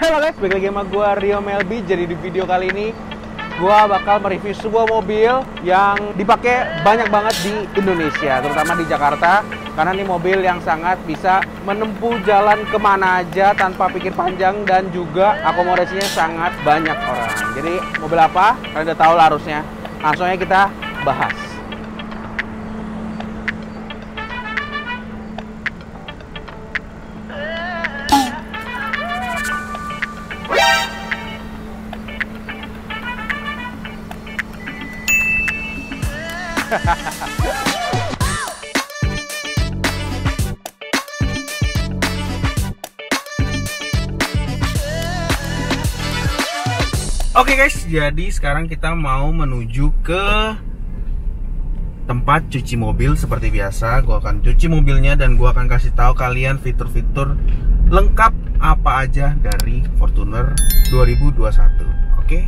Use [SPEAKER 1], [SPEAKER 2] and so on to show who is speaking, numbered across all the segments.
[SPEAKER 1] Halo guys, balik lagi sama gue Rio Melby. Jadi di video kali ini gue bakal mereview sebuah mobil yang dipakai banyak banget di Indonesia, terutama di Jakarta. Karena ini mobil yang sangat bisa menempuh jalan kemana aja tanpa pikir panjang, dan juga akomodasinya sangat banyak orang. Jadi mobil apa? Kalian udah tahu lah harusnya. Langsung aja kita bahas. Oke guys, jadi sekarang kita mau menuju ke tempat cuci mobil. Seperti biasa, gue akan cuci mobilnya dan gue akan kasih tahu kalian fitur-fitur lengkap apa aja dari Fortuner 2021. Oke,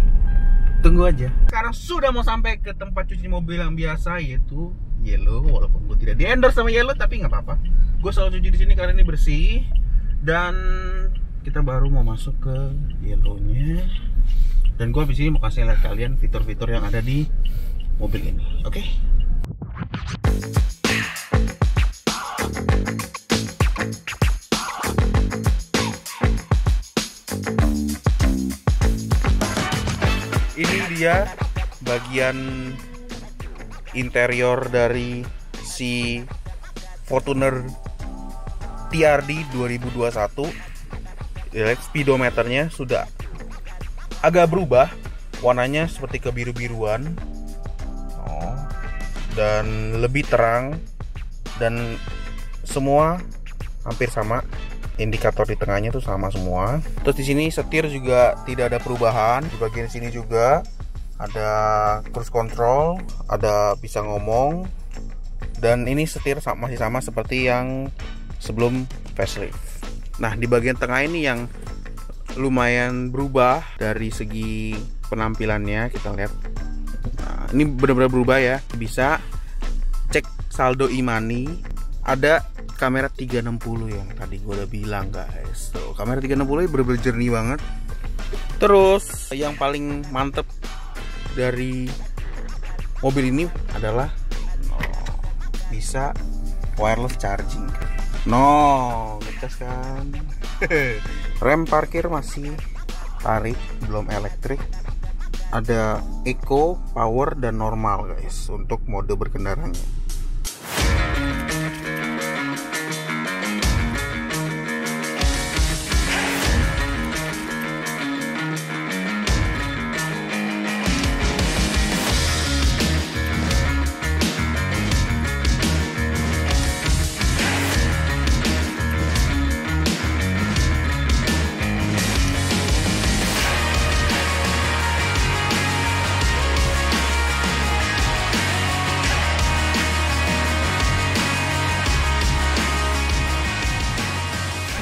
[SPEAKER 1] tunggu aja. Sekarang sudah mau sampai ke tempat cuci mobil yang biasa, yaitu Yellow. Walaupun gue tidak di-endorse sama Yellow, tapi nggak apa-apa. Gue selalu cuci di sini karena ini bersih. Dan kita baru mau masuk ke Yellow-nya. Dan gue abis ini mau kasih lihat kalian fitur-fitur yang ada di mobil ini. Oke? Ini dia bagian interior dari si Fortuner TRD 2021. Lihat speedometernya sudah agak berubah, warnanya seperti kebiru-biruan, dan lebih terang, dan semua hampir sama. Indikator di tengahnya tuh sama semua. Terus di sini setir juga tidak ada perubahan. Di bagian sini juga ada cruise control, ada bisa ngomong, dan ini setir masih sama seperti yang sebelum facelift. Nah, di bagian tengah ini yang lumayan berubah dari segi penampilannya, kita lihat. Nah, ini benar-benar berubah ya. Bisa cek saldo e-money. Ada kamera 360 yang tadi gue udah bilang guys. Tuh, kamera 360 ini benar-benar jernih banget. Terus yang paling mantep dari mobil ini adalah bisa wireless charging. Ngecas kan. Rem parkir masih tarik, belum elektrik. Ada eco, power, dan normal guys untuk mode berkendaranya.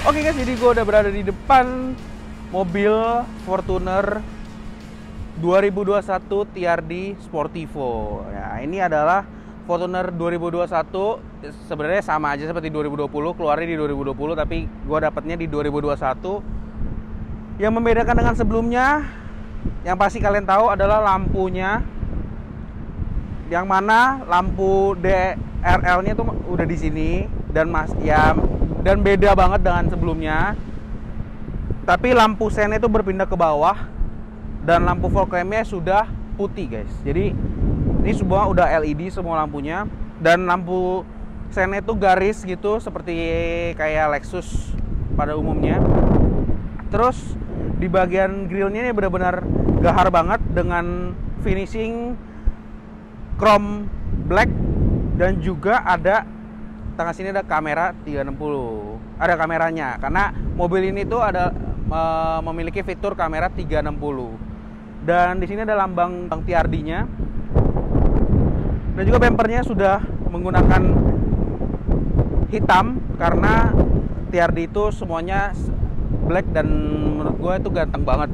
[SPEAKER 1] Oke guys, jadi gue udah berada di depan mobil Fortuner 2021 TRD Sportivo. Ya, ini adalah Fortuner 2021. Sebenarnya sama aja seperti 2020, keluarnya di 2020, tapi gue dapatnya di 2021. Yang membedakan dengan sebelumnya, yang pasti kalian tahu adalah lampunya. Yang mana lampu DRL-nya tuh udah di sini dan beda banget dengan sebelumnya. Tapi lampu sennya itu berpindah ke bawah, dan lampu fog lamp-nya sudah putih guys. Jadi ini semua udah LED semua lampunya, dan lampu sennya itu garis gitu seperti kayak Lexus pada umumnya. Terus di bagian grillnya ini benar-benar gahar banget dengan finishing chrome black, dan juga ada tengah sini ada kamera 360. Ada kameranya karena mobil ini tuh ada memiliki fitur kamera 360. Dan di sini ada lambang TRD-nya. Dan juga bempernya sudah menggunakan hitam karena TRD itu semuanya black, dan menurut gue itu ganteng banget.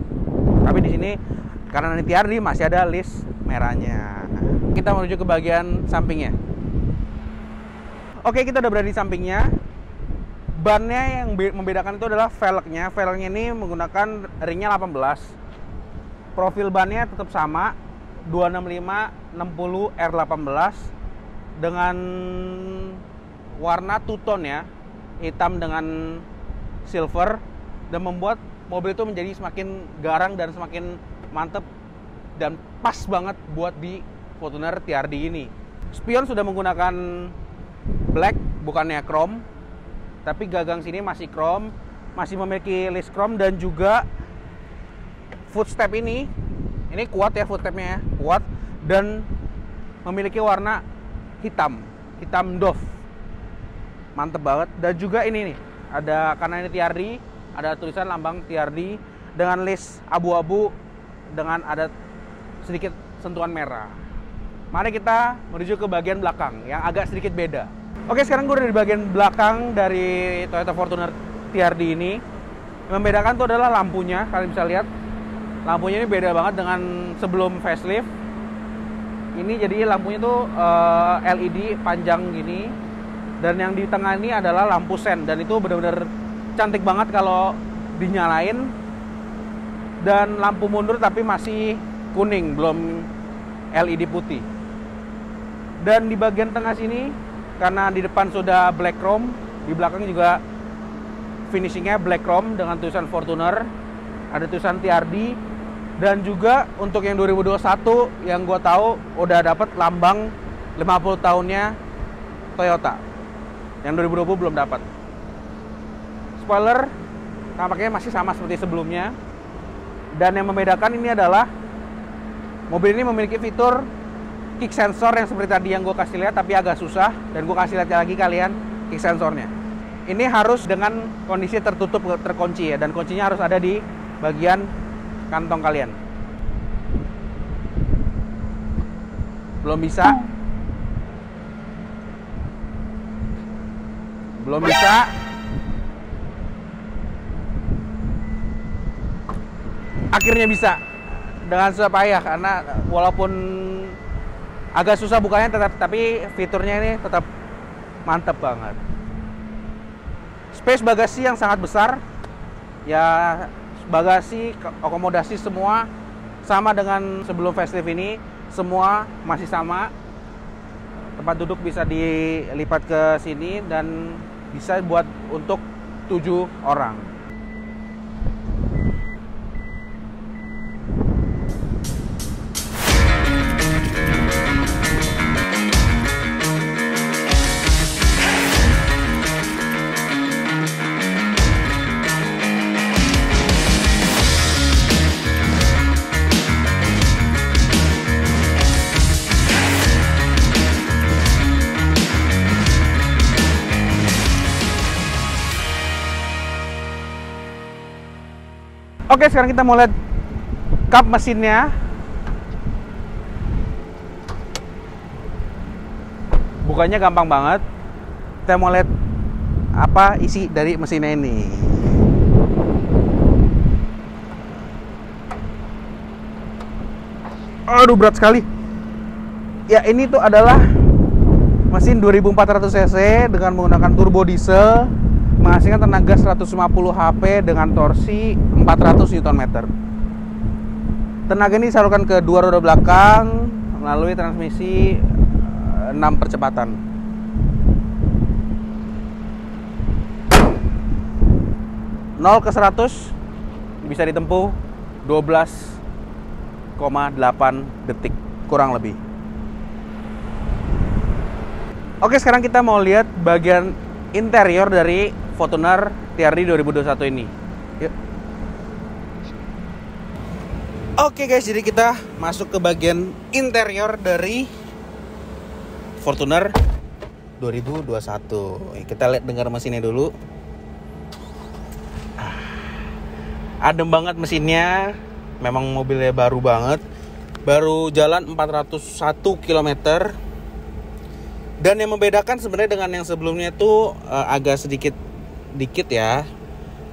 [SPEAKER 1] Tapi di sini karena ini TRD masih ada list merahnya. Kita menuju ke bagian sampingnya. Oke, kita udah berada di sampingnya. Bannya yang membedakan itu adalah velgnya. Velgnya ini menggunakan ringnya 18. Profil bannya tetap sama 265/60 R18 dengan warna two tone ya, hitam dengan silver, dan membuat mobil itu menjadi semakin garang dan semakin mantep dan pas banget buat di Fortuner TRD ini. Spion sudah menggunakan black, bukannya chrome, tapi gagang sini masih chrome, masih memiliki list chrome, dan juga footstep ini kuat ya, footstepnya ya, kuat dan memiliki warna hitam doff, mantep banget. Dan juga ini nih, ada, karena ini TRD, ada tulisan lambang TRD dengan list abu-abu dengan ada sedikit sentuhan merah. Mari kita menuju ke bagian belakang yang agak sedikit beda. Oke, sekarang gue udah di bagian belakang dari Toyota Fortuner TRD ini. Yang membedakan itu adalah lampunya. Kalian bisa lihat, lampunya ini beda banget dengan sebelum facelift. Ini jadi lampunya tuh LED panjang gini. Dan yang di tengah ini adalah lampu sen. Dan itu benar-benar cantik banget kalau dinyalain. Dan lampu mundur tapi masih kuning, belum LED putih. Dan di bagian tengah sini, karena di depan sudah black chrome, di belakang juga finishingnya black chrome dengan tulisan Fortuner, ada tulisan TRD, dan juga untuk yang 2021 yang gue tahu udah dapat lambang 50 tahunnya Toyota. Yang 2020 belum dapat. Spoiler tampaknya masih sama seperti sebelumnya. Dan yang membedakan ini adalah mobil ini memiliki fitur kick sensor yang seperti tadi yang gue kasih lihat, tapi agak susah, dan gue kasih lihat lagi kalian kick sensornya. Ini harus dengan kondisi tertutup, terkunci ya, dan kuncinya harus ada di bagian kantong kalian. Belum bisa. Akhirnya bisa dengan susah payah, karena walaupun agak susah bukanya, tapi fiturnya ini tetap mantep banget. Space bagasi yang sangat besar ya, bagasi akomodasi semua sama dengan sebelum facelift ini, semua masih sama. Tempat duduk bisa dilipat ke sini dan bisa buat untuk 7 orang. Oke, sekarang kita mau lihat kap mesinnya. Bukanya gampang banget. Kita mau lihat apa isi dari mesinnya ini. Aduh, berat sekali. Ya, ini tuh adalah mesin 2400 cc dengan menggunakan turbo diesel, menghasilkan tenaga 150 HP dengan torsi 400 Nm. Tenaga ini disalurkan ke dua roda belakang melalui transmisi 6 percepatan. Nol ke 100 bisa ditempuh 12,8 detik kurang lebih. Oke, sekarang kita mau lihat bagian interior dari Fortuner TRD 2021 ini. Yuk. Oke guys, jadi kita masuk ke bagian interior dari Fortuner 2021. Kita lihat dengar mesinnya dulu. Adem banget mesinnya. Memang mobilnya baru banget. Baru jalan 401 km. Dan yang membedakan sebenarnya dengan yang sebelumnya itu agak sedikit ya.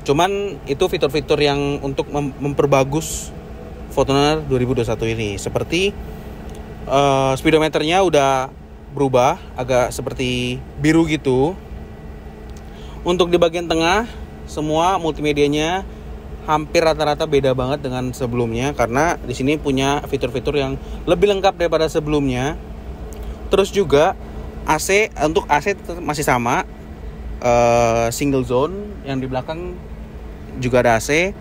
[SPEAKER 1] Cuman itu fitur-fitur yang untuk memperbagus Fortuner 2021 ini. Seperti speedometernya udah berubah, agak seperti biru gitu. Untuk di bagian tengah, semua multimedianya hampir rata-rata beda banget dengan sebelumnya, karena di sini punya fitur-fitur yang lebih lengkap daripada sebelumnya. Terus juga AC, untuk AC masih sama, single zone. Yang di belakang juga ada AC.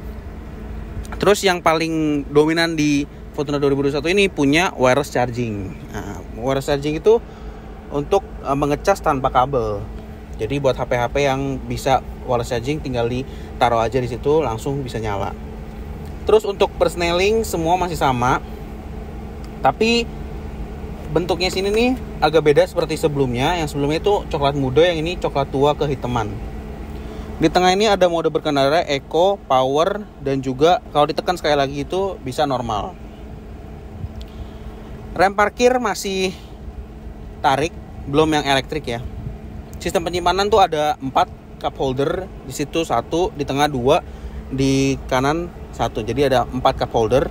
[SPEAKER 1] Terus yang paling dominan di Fortuner 2021 ini punya wireless charging. Nah, wireless charging itu untuk mengecas tanpa kabel. Jadi buat HP-HP yang bisa wireless charging, tinggal ditaruh aja di situ langsung bisa nyala. Terus untuk persneling semua masih sama, tapi bentuknya sini nih agak beda seperti sebelumnya. Yang sebelumnya itu coklat muda, yang ini coklat tua kehitaman. Di tengah ini ada mode berkendara Eco, Power, dan juga kalau ditekan sekali lagi itu bisa normal. Rem parkir masih tarik, belum yang elektrik ya. Sistem penyimpanan tuh ada 4 cup holder, di situ 1, di tengah 2, di kanan 1. Jadi ada 4 cup holder.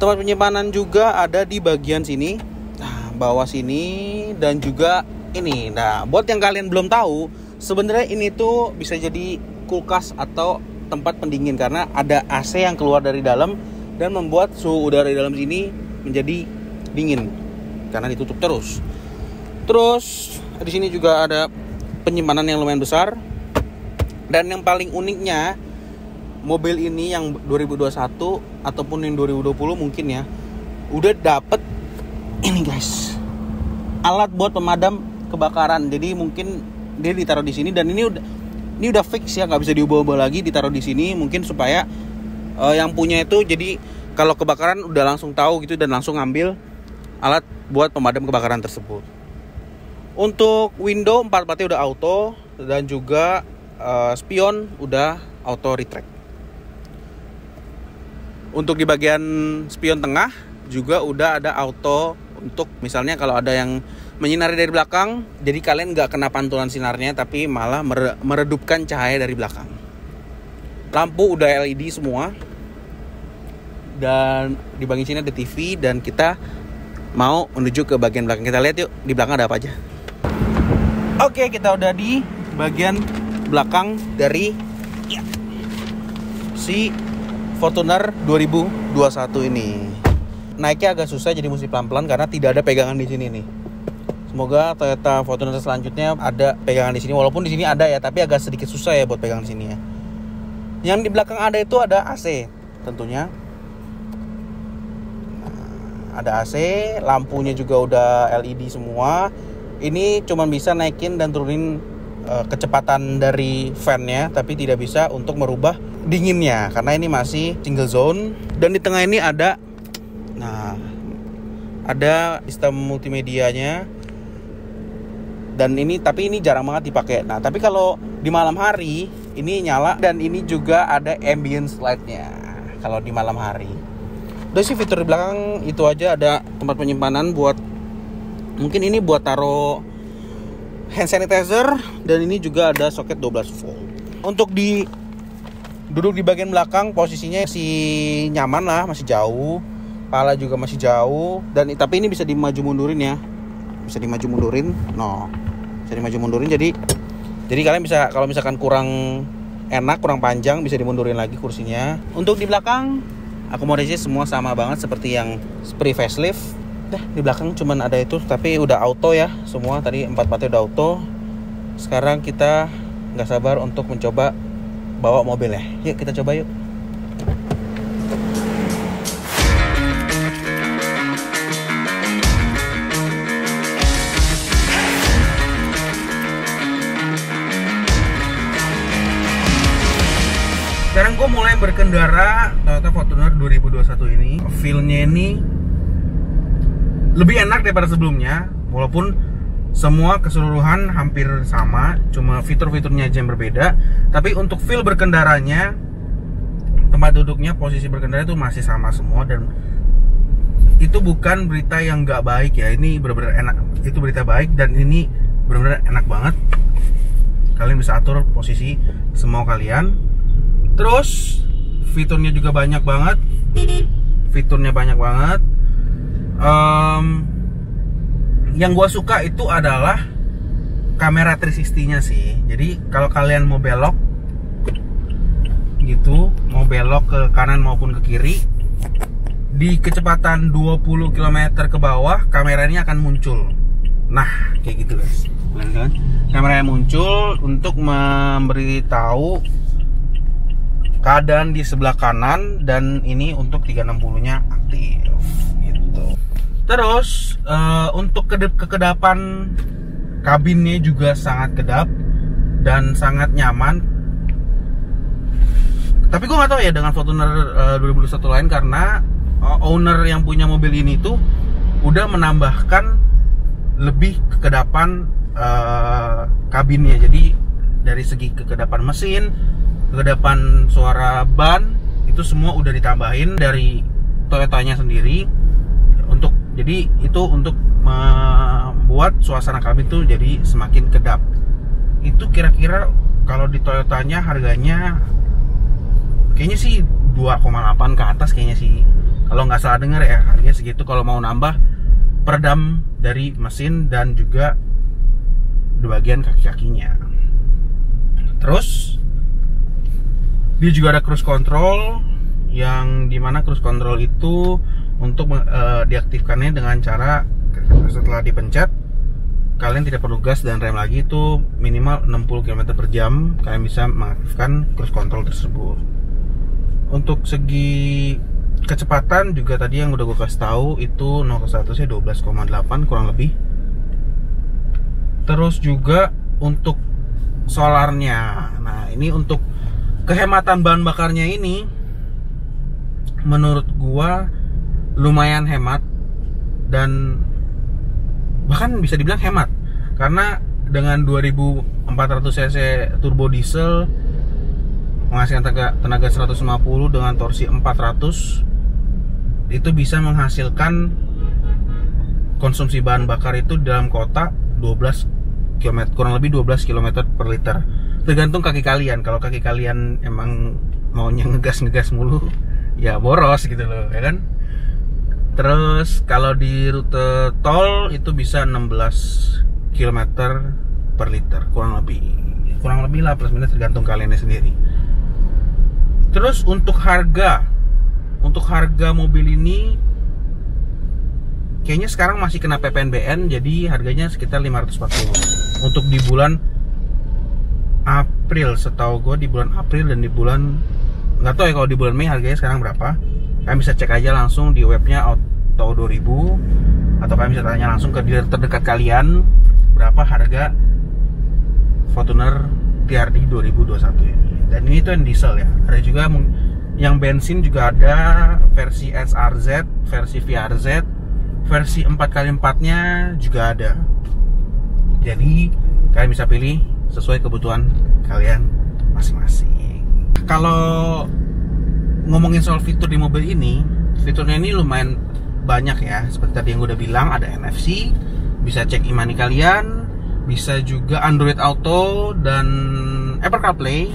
[SPEAKER 1] Tempat penyimpanan juga ada di bagian sini, bawah sini, dan juga ini. Nah, buat yang kalian belum tahu, sebenarnya ini tuh bisa jadi kulkas atau tempat pendingin, karena ada AC yang keluar dari dalam dan membuat suhu udara di dalam sini menjadi dingin karena ditutup terus. Terus di sini juga ada penyimpanan yang lumayan besar. Dan yang paling uniknya, mobil ini yang 2021 ataupun yang 2020 mungkin ya, udah dapet ini guys, alat buat pemadam kebakaran. Jadi mungkin dia ditaruh di sini, dan ini udah fix ya, nggak bisa diubah-ubah lagi, ditaruh di sini mungkin supaya yang punya itu jadi kalau kebakaran udah langsung tahu gitu dan langsung ngambil alat buat pemadam kebakaran tersebut. Untuk window 4-4-nya udah auto, dan juga spion udah auto retract. Untuk di bagian spion tengah juga udah ada auto, untuk misalnya kalau ada yang menyinari dari belakang, jadi kalian nggak kena pantulan sinarnya, tapi malah meredupkan cahaya dari belakang. Lampu udah LED semua, dan di bagian sini ada TV, dan kita mau menuju ke bagian belakang. Kita lihat yuk di belakang ada apa aja. Oke, kita udah di bagian belakang dari si Fortuner 2021 ini. Naiknya agak susah, jadi mesti pelan-pelan karena tidak ada pegangan di sini nih. Semoga Toyota Fortuner selanjutnya ada pegangan di sini, walaupun di sini ada ya, tapi agak sedikit susah ya buat pegang di sini ya. Yang di belakang ada itu ada AC tentunya. Ada AC, lampunya juga udah LED semua. Ini cuma bisa naikin dan turunin kecepatan dari fan-nya, tapi tidak bisa untuk merubah dinginnya karena ini masih single zone. Dan di tengah ini ada sistem multimedianya. Dan ini tapi ini jarang banget dipakai. Nah, tapi kalau di malam hari ini nyala, dan ini juga ada ambience light-nya kalau di malam hari. Udah sih fitur di belakang itu aja. Ada tempat penyimpanan buat, mungkin ini buat taruh hand sanitizer, dan ini juga ada soket 12 volt. Untuk duduk di bagian belakang posisinya masih nyaman lah, masih jauh. Kepala juga masih jauh, dan tapi ini bisa dimaju mundurin ya. Bisa dimaju mundurin. Bisa dimaju mundurin, jadi kalian bisa, kalau misalkan kurang enak, kurang panjang, bisa dimundurin lagi kursinya. Untuk di belakang akomodasi semua sama banget seperti yang pre-facelift. Di belakang cuman ada itu, tapi udah auto ya semua. Tadi 4-4-nya udah auto. Sekarang kita nggak sabar untuk mencoba bawa mobil ya. Yuk kita coba yuk. Sekarang gue mulai berkendara Toyota Fortuner 2021 ini. Feel-nya ini lebih enak daripada sebelumnya, walaupun semua keseluruhan hampir sama, cuma fitur-fiturnya aja yang berbeda. Tapi untuk feel berkendaranya, tempat duduknya, posisi berkendara itu masih sama semua. Dan itu bukan berita yang nggak baik ya, ini benar-benar enak. Itu berita baik, dan ini benar-benar enak banget. Kalian bisa atur posisi semau kalian. Terus fiturnya juga banyak banget. Yang gua suka itu adalah kamera 360-nya sih. Jadi kalau kalian mau belok gitu, mau belok ke kanan maupun ke kiri di kecepatan 20 km ke bawah, kameranya akan muncul. Nah, kayak gitu guys. Kan? Kameranya muncul untuk memberitahu keadaan di sebelah kanan, dan ini untuk 360-nya aktif gitu. Terus untuk kekedapan kabinnya juga sangat kedap dan sangat nyaman. Tapi gue nggak tahu ya dengan Fortuner 2021 lain, karena owner yang punya mobil ini tuh udah menambahkan lebih kekedapan kabinnya. Jadi dari segi kekedapan mesin, kekedapan suara ban, itu semua udah ditambahin dari Toyotanya sendiri. Jadi itu untuk membuat suasana kabin tuh jadi semakin kedap. Itu kira-kira kalau di Toyotanya harganya kayaknya sih 2,8 ke atas kayaknya sih, kalau nggak salah dengar ya, harganya segitu kalau mau nambah peredam dari mesin dan juga di bagian kaki-kakinya. Terus dia juga ada cruise control, yang dimana cruise control itu untuk diaktifkannya dengan cara setelah dipencet kalian tidak perlu gas dan rem lagi, itu minimal 60 km per jam kalian bisa mengaktifkan cruise control tersebut. Untuk segi kecepatan juga tadi yang udah gue kasih tahu, itu 0 ke 100 nya 12,8 kurang lebih. Terus juga untuk solarnya, nah ini untuk kehematan bahan bakarnya ini menurut gua lumayan hemat, dan bahkan bisa dibilang hemat, karena dengan 2400 cc turbo diesel menghasilkan tenaga 150 dengan torsi 400, itu bisa menghasilkan konsumsi bahan bakar itu dalam kota 12 km, kurang lebih 12 km per liter, tergantung kaki kalian. Kalau kaki kalian emang maunya ngegas mulu, ya boros gitu loh, ya kan. Terus kalau di rute tol itu bisa 16 km per liter, kurang lebih lah, plus minus tergantung kaliannya sendiri. Terus untuk harga mobil ini kayaknya sekarang masih kena PPNBM, jadi harganya sekitar 540 untuk di bulan April. Setahu gue di bulan April, dan di bulan, nggak tahu ya kalau di bulan Mei harganya sekarang berapa. Kalian bisa cek aja langsung di webnya Auto 2000, atau kalian bisa tanya langsung ke dealer terdekat kalian berapa harga Fortuner TRD 2021 ini. Dan ini tuh yang diesel ya. Ada juga yang bensin juga ada, versi SRZ, versi VRZ, versi 4x4 nya juga ada. Jadi kalian bisa pilih sesuai kebutuhan kalian masing-masing. Kalau ngomongin soal fitur di mobil ini, fiturnya ini lumayan banyak ya. Seperti tadi yang gue udah bilang, ada NFC, bisa cek e-money kalian, bisa juga Android Auto dan Apple CarPlay,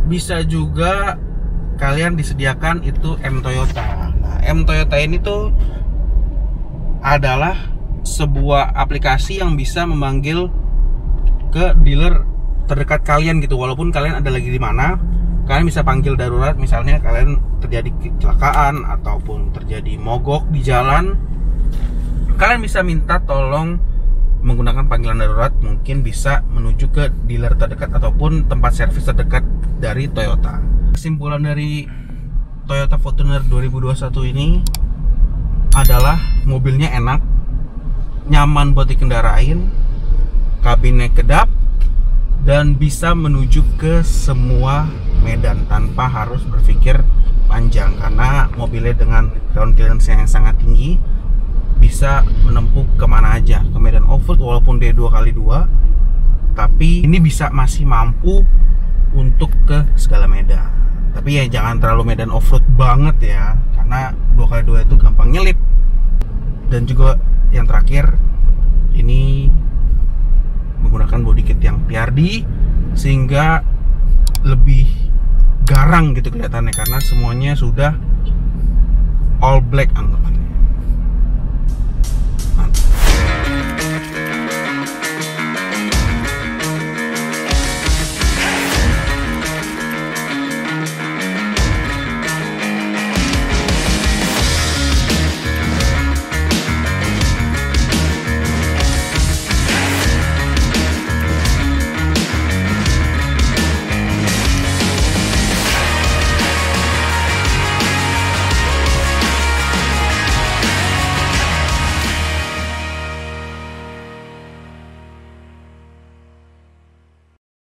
[SPEAKER 1] bisa juga kalian disediakan itu M Toyota. Nah, M Toyota ini tuh adalah sebuah aplikasi yang bisa memanggil ke dealer terdekat kalian gitu, walaupun kalian ada lagi di mana, kalian bisa panggil darurat. Misalnya kalian terjadi kecelakaan ataupun terjadi mogok di jalan, kalian bisa minta tolong menggunakan panggilan darurat, mungkin bisa menuju ke dealer terdekat ataupun tempat servis terdekat dari Toyota. Kesimpulan dari Toyota Fortuner 2021 ini adalah mobilnya enak, nyaman buat dikendarain, kabinnya kedap, dan bisa menuju ke semua medan tanpa harus berpikir panjang, karena mobilnya dengan ground clearance yang sangat tinggi bisa menempuh kemana aja, ke medan off-road walaupun dia 2x2, tapi ini bisa masih mampu untuk ke segala medan. Tapi ya jangan terlalu medan off-road banget ya, karena 2x2 itu gampang nyelip. Dan juga yang terakhir, ini menggunakan body kit yang PRD sehingga lebih garang gitu kelihatannya, karena semuanya sudah all black anggapan.